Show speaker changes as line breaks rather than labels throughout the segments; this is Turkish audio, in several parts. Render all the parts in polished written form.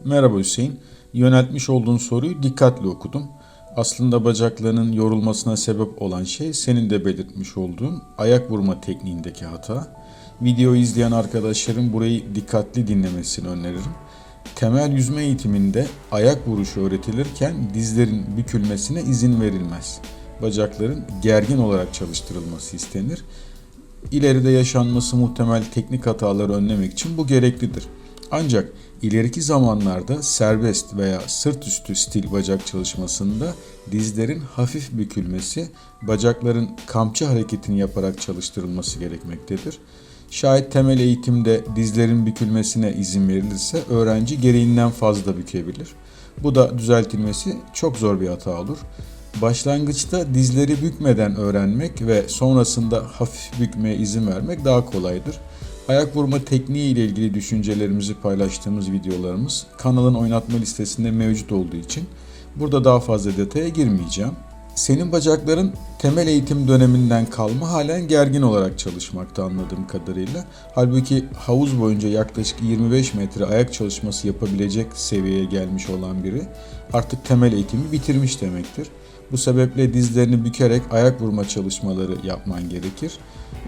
Merhaba Hüseyin. Yöneltmiş olduğun soruyu dikkatle okudum. Aslında bacaklarının yorulmasına sebep olan şey senin de belirtmiş olduğun ayak vurma tekniğindeki hata. Videoyu izleyen arkadaşlarım burayı dikkatli dinlemesini öneririm. Temel yüzme eğitiminde ayak vuruşu öğretilirken dizlerin bükülmesine izin verilmez. Bacakların gergin olarak çalıştırılması istenir. İleride yaşanması muhtemel teknik hataları önlemek için bu gereklidir. Ancak ileriki zamanlarda serbest veya sırt üstü stil bacak çalışmasında dizlerin hafif bükülmesi, bacakların kamçı hareketini yaparak çalıştırılması gerekmektedir. Şayet temel eğitimde dizlerin bükülmesine izin verilirse öğrenci gereğinden fazla bükebilir. Bu da düzeltilmesi çok zor bir hata olur. Başlangıçta dizleri bükmeden öğrenmek ve sonrasında hafif bükmeye izin vermek daha kolaydır. Ayak vurma tekniği ile ilgili düşüncelerimizi paylaştığımız videolarımız kanalın oynatma listesinde mevcut olduğu için burada daha fazla detaya girmeyeceğim. Senin bacakların temel eğitim döneminden kalma halen gergin olarak çalışmakta anladığım kadarıyla. Halbuki havuz boyunca yaklaşık 25 metre ayak çalışması yapabilecek seviyeye gelmiş olan biri artık temel eğitimi bitirmiş demektir. Bu sebeple dizlerini bükerek ayak vurma çalışmaları yapman gerekir.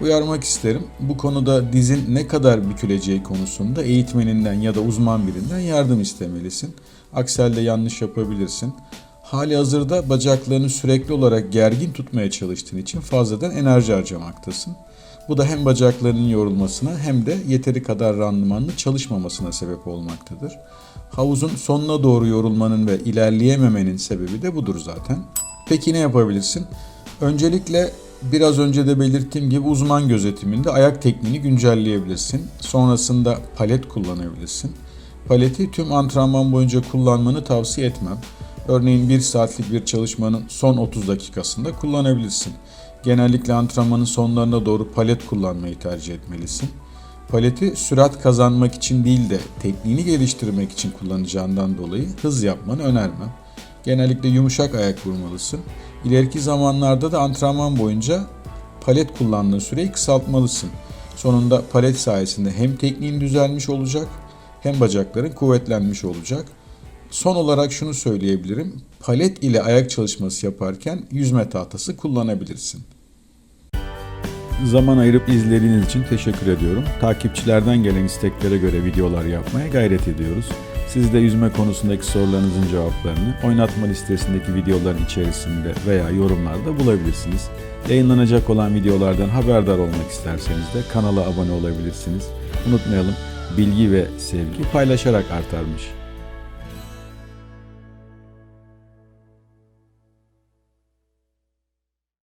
Uyarmak isterim, bu konuda dizin ne kadar büküleceği konusunda eğitmeninden ya da uzman birinden yardım istemelisin. Aksi halde yanlış yapabilirsin. Halihazırda bacaklarını sürekli olarak gergin tutmaya çalıştığın için fazladan enerji harcamaktasın. Bu da hem bacaklarının yorulmasına hem de yeteri kadar randımanlı çalışmamasına sebep olmaktadır. Havuzun sonuna doğru yorulmanın ve ilerleyememenin sebebi de budur zaten. Peki ne yapabilirsin? Öncelikle biraz önce de belirttiğim gibi uzman gözetiminde ayak tekniğini güncelleyebilirsin. Sonrasında palet kullanabilirsin. Paleti tüm antrenman boyunca kullanmanı tavsiye etmem. Örneğin 1 saatlik bir çalışmanın son 30 dakikasında kullanabilirsin. Genellikle antrenmanın sonlarına doğru palet kullanmayı tercih etmelisin. Paleti sürat kazanmak için değil de tekniğini geliştirmek için kullanacağından dolayı hız yapmanı önermem. Genellikle yumuşak ayak vurmalısın. İleriki zamanlarda da antrenman boyunca palet kullandığın süreyi kısaltmalısın. Sonunda palet sayesinde hem tekniğin düzelmiş olacak hem bacakların kuvvetlenmiş olacak. Son olarak şunu söyleyebilirim. Palet ile ayak çalışması yaparken yüzme tahtası kullanabilirsin. Zaman ayırıp izlediğiniz için teşekkür ediyorum. Takipçilerden gelen isteklere göre videolar yapmaya gayret ediyoruz. Siz de yüzme konusundaki sorularınızın cevaplarını oynatma listesindeki videoların içerisinde veya yorumlarda bulabilirsiniz. Yayınlanacak olan videolardan haberdar olmak isterseniz de kanala abone olabilirsiniz. Unutmayalım, bilgi ve sevgi paylaşarak artarmış.